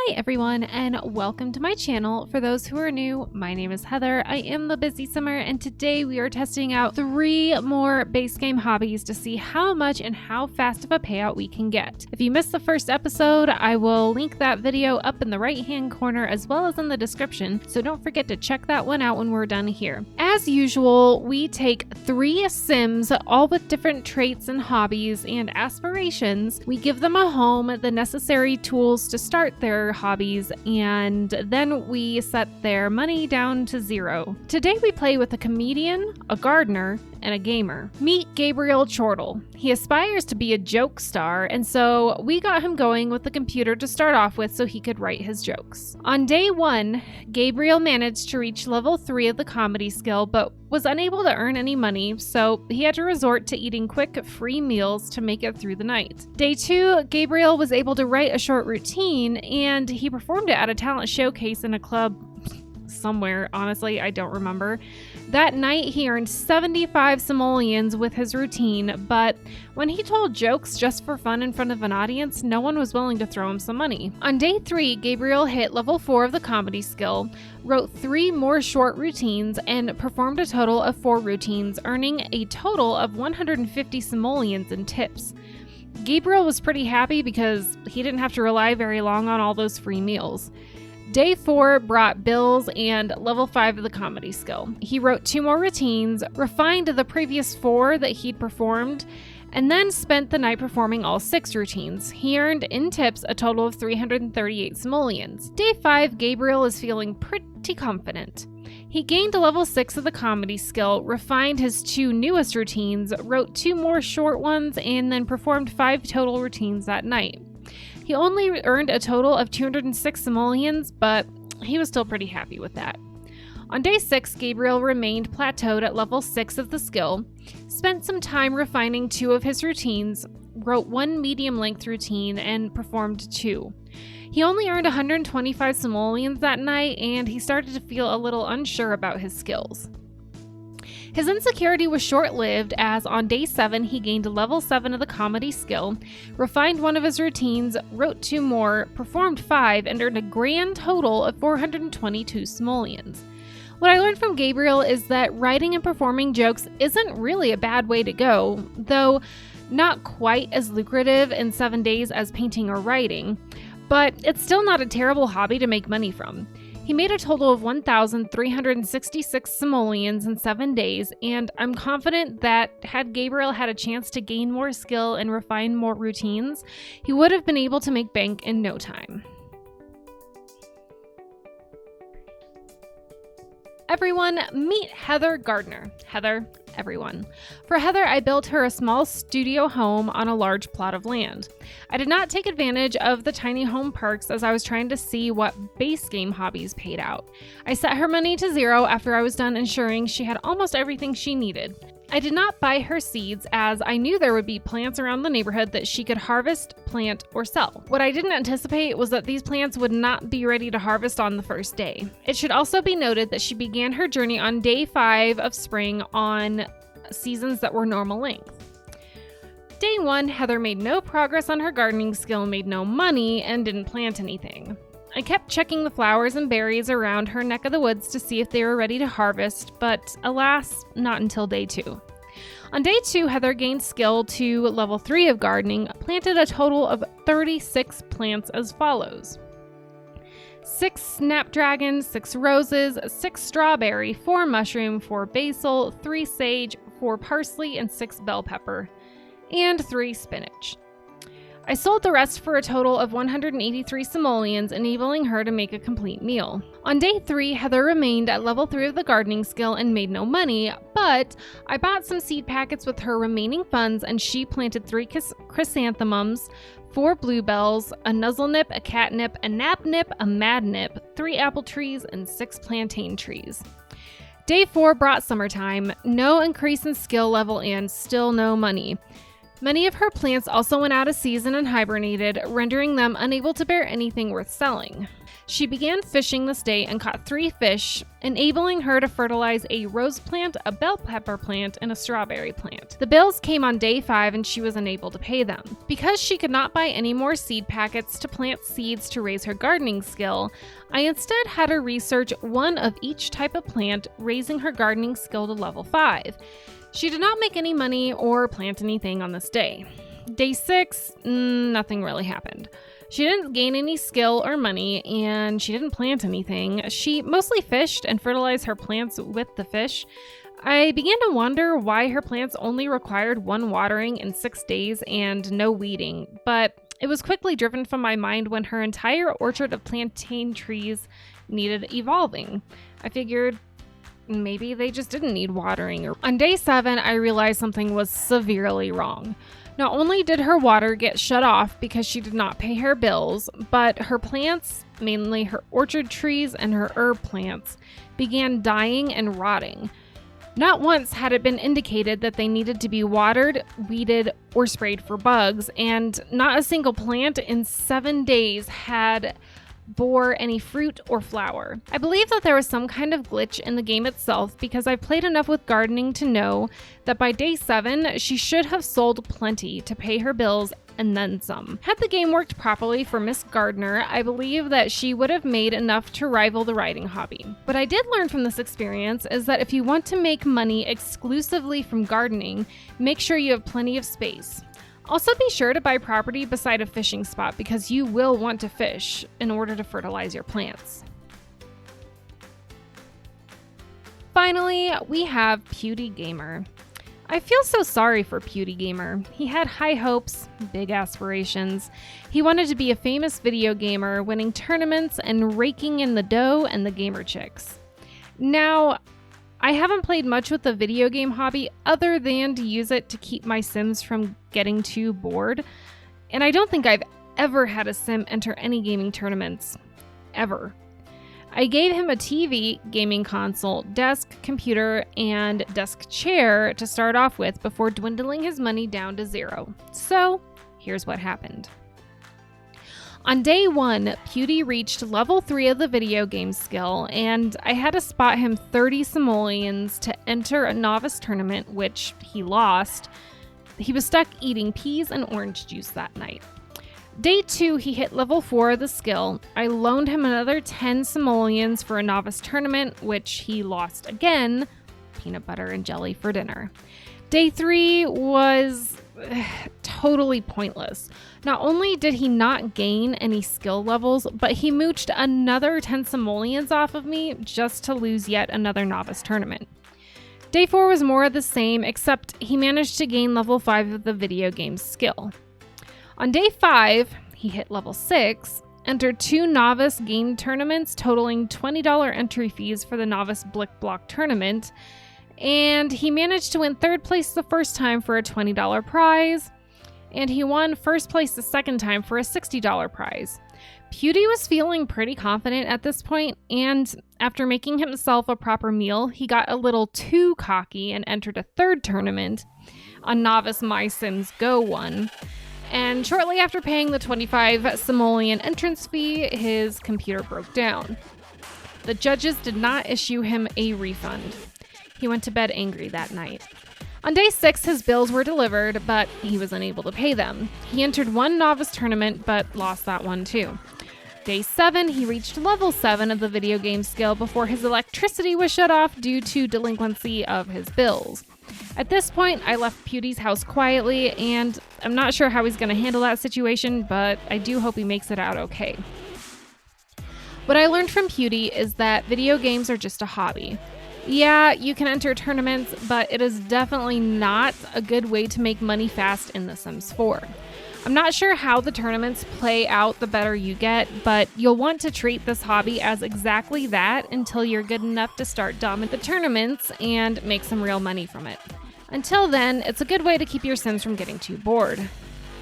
Hi everyone, and welcome to my channel. For those who are new, my name is Heather. I am TheBusySimmer, and today we are testing out 3 more base game hobbies to see how much and how fast of a payout we can get. If you missed the first episode, I will link that video up in the right hand corner as well as in the description, so don't forget to check that one out when we're done here. As usual, we take 3 Sims, all with different traits and hobbies and aspirations. We give them a home, the necessary tools to start their hobbies, and then we set their money down to 0. Today we play with a comedian, a gardener, and a gamer. Meet Gabriel Chortle. He aspires to be a joke star, and so we got him going with the computer to start off with so he could write his jokes. On day 1, Gabriel managed to reach level 3 of the comedy skill, but was unable to earn any money, so he had to resort to eating quick, free meals to make it through the night. Day 2, Gabriel was able to write a short routine, and he performed it at a talent showcase in a club somewhere. Honestly, I don't remember. That night, he earned 75 simoleons with his routine, but when he told jokes just for fun in front of an audience, no one was willing to throw him some money. On day 3, Gabriel hit level 4 of the comedy skill, wrote 3 more short routines, and performed a total of 4 routines, earning a total of 150 simoleons in tips. Gabriel was pretty happy because he didn't have to rely very long on all those free meals. Day 4 brought bills and level 5 of the comedy skill. He wrote 2 more routines, refined the previous 4 that he'd performed, and then spent the night performing all 6 routines. He earned in tips a total of 338 simoleons. Day 5, Gabriel is feeling pretty confident. He gained level 6 of the comedy skill, refined his 2 newest routines, wrote 2 more short ones, and then performed 5 total routines that night. He only earned a total of 206 simoleons, but he was still pretty happy with that. On day 6, Gabriel remained plateaued at level 6 of the skill, spent some time refining 2 of his routines, wrote 1 medium-length routine, and performed 2. He only earned 125 simoleons that night, and he started to feel a little unsure about his skills. His insecurity was short-lived, as on day 7 he gained level 7 of the comedy skill, refined 1 of his routines, wrote 2 more, performed 5, and earned a grand total of 422 simoleons. What I learned from Gabriel is that writing and performing jokes isn't really a bad way to go, though not quite as lucrative in 7 days as painting or writing, but it's still not a terrible hobby to make money from. He made a total of 1,366 simoleons in 7 days, and I'm confident that had Gabriel had a chance to gain more skill and refine more routines, he would have been able to make bank in no time. Everyone, meet Heather Gardner. Heather, everyone. For Heather, I built her a small studio home on a large plot of land. I did not take advantage of the tiny home perks as I was trying to see what base game hobbies paid out. I set her money to 0 after I was done ensuring she had almost everything she needed. I did not buy her seeds as I knew there would be plants around the neighborhood that she could harvest, plant, or sell. What I didn't anticipate was that these plants would not be ready to harvest on the first day. It should also be noted that she began her journey on day 5 of spring on seasons that were normal length. Day 1, Heather made no progress on her gardening skill, made no money, and didn't plant anything. I kept checking the flowers and berries around her neck of the woods to see if they were ready to harvest, but alas, not until day 2. On day 2, Heather gained skill to level 3 of gardening, planted a total of 36 plants as follows: 6 snapdragons, 6 roses, 6 strawberry, 4 mushroom, 4 basil, 3 sage, 4 parsley, and 6 bell pepper, and 3 spinach. I sold the rest for a total of 183 simoleons, enabling her to make a complete meal. On day 3, Heather remained at level 3 of the gardening skill and made no money, but I bought some seed packets with her remaining funds, and she planted 3 chrysanthemums, 4 bluebells, a nuzzlenip, a catnip, a napnip, a madnip, 3 apple trees, and 6 plantain trees. Day 4 brought summertime, no increase in skill level, and still no money. Many of her plants also went out of season and hibernated, rendering them unable to bear anything worth selling. She began fishing this day and caught 3 fish, enabling her to fertilize a rose plant, a bell pepper plant, and a strawberry plant. The bills came on day 5 and she was unable to pay them. Because she could not buy any more seed packets to plant seeds to raise her gardening skill, I instead had her research one of each type of plant, raising her gardening skill to level 5. She did not make any money or plant anything on this day. Day 6, nothing really happened. She didn't gain any skill or money, and she didn't plant anything. She mostly fished and fertilized her plants with the fish. I began to wonder why her plants only required 1 watering in 6 days and no weeding, but it was quickly driven from my mind when her entire orchard of plantain trees needed evolving. I figured maybe they just didn't need watering. On day 7, I realized something was severely wrong. Not only did her water get shut off because she did not pay her bills, but her plants, mainly her orchard trees and her herb plants, began dying and rotting. Not once had it been indicated that they needed to be watered, weeded, or sprayed for bugs, and not a single plant in 7 days had bore any fruit or flower. I believe that there was some kind of glitch in the game itself because I've played enough with gardening to know that by day 7, she should have sold plenty to pay her bills and then some. Had the game worked properly for Miss Gardner, I believe that she would have made enough to rival the writing hobby. What I did learn from this experience is that if you want to make money exclusively from gardening, make sure you have plenty of space. Also be sure to buy property beside a fishing spot because you will want to fish in order to fertilize your plants. Finally, we have Pewdie Gamer. I feel so sorry for Pewdie Gamer. He had high hopes, big aspirations. He wanted to be a famous video gamer, winning tournaments and raking in the dough and the gamer chicks. Now, I haven't played much with the video game hobby other than to use it to keep my Sims from getting too bored, and I don't think I've ever had a Sim enter any gaming tournaments. Ever. I gave him a TV, gaming console, desk, computer, and desk chair to start off with before dwindling his money down to 0. So, here's what happened. On day 1, Pewdie reached level 3 of the video game skill, and I had to spot him 30 simoleons to enter a novice tournament, which he lost. He was stuck eating peas and orange juice that night. Day 2, he hit level 4 of the skill. I loaned him another 10 simoleons for a novice tournament, which he lost again. Peanut butter and jelly for dinner. Day 3 was totally pointless. Not only did he not gain any skill levels, but he mooched another 10 simoleons off of me just to lose yet another novice tournament. Day 4 was more of the same, except he managed to gain level 5 of the video game skill. On day 5, he hit level 6, entered 2 novice game tournaments totaling $20 entry fees for the novice Blick Block tournament, and he managed to win 3rd place the first time for a $20 prize, and he won 1st place the second time for a $60 prize. Pewdie was feeling pretty confident at this point, and after making himself a proper meal, he got a little too cocky and entered a 3rd tournament, a novice My Sims Go one. And shortly after paying the 25 simoleon entrance fee, his computer broke down. The judges did not issue him a refund. He went to bed angry that night. On day 6, his bills were delivered, but he was unable to pay them. He entered 1 novice tournament, but lost that one too. Day 7, he reached level 7 of the video game skill before his electricity was shut off due to delinquency of his bills. At this point, I left Pewdie's house quietly, and I'm not sure how he's going to handle that situation, but I do hope he makes it out okay. What I learned from Pewdie is that video games are just a hobby. Yeah, you can enter tournaments, but it is definitely not a good way to make money fast in The Sims 4. I'm not sure how the tournaments play out the better you get, but you'll want to treat this hobby as exactly that until you're good enough to start dominating the tournaments and make some real money from it. Until then, it's a good way to keep your Sims from getting too bored.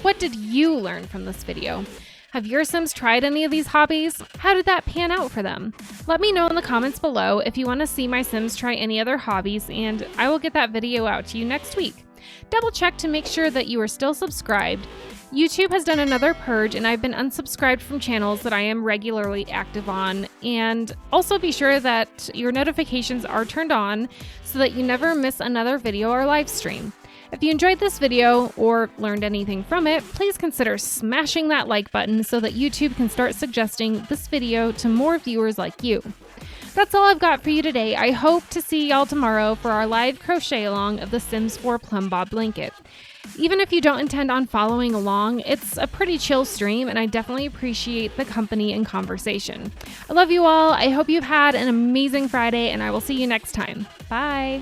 What did you learn from this video? Have your Sims tried any of these hobbies? How did that pan out for them? Let me know in the comments below if you want to see my Sims try any other hobbies, and I will get that video out to you next week. Double check to make sure that you are still subscribed. YouTube has done another purge and I've been unsubscribed from channels that I am regularly active on. And also be sure that your notifications are turned on so that you never miss another video or live stream. If you enjoyed this video or learned anything from it, please consider smashing that like button so that YouTube can start suggesting this video to more viewers like you. That's all I've got for you today. I hope to see y'all tomorrow for our live crochet along of the Sims 4 Plumb Bob blanket. Even if you don't intend on following along, it's a pretty chill stream and I definitely appreciate the company and conversation. I love you all. I hope you've had an amazing Friday and I will see you next time. Bye.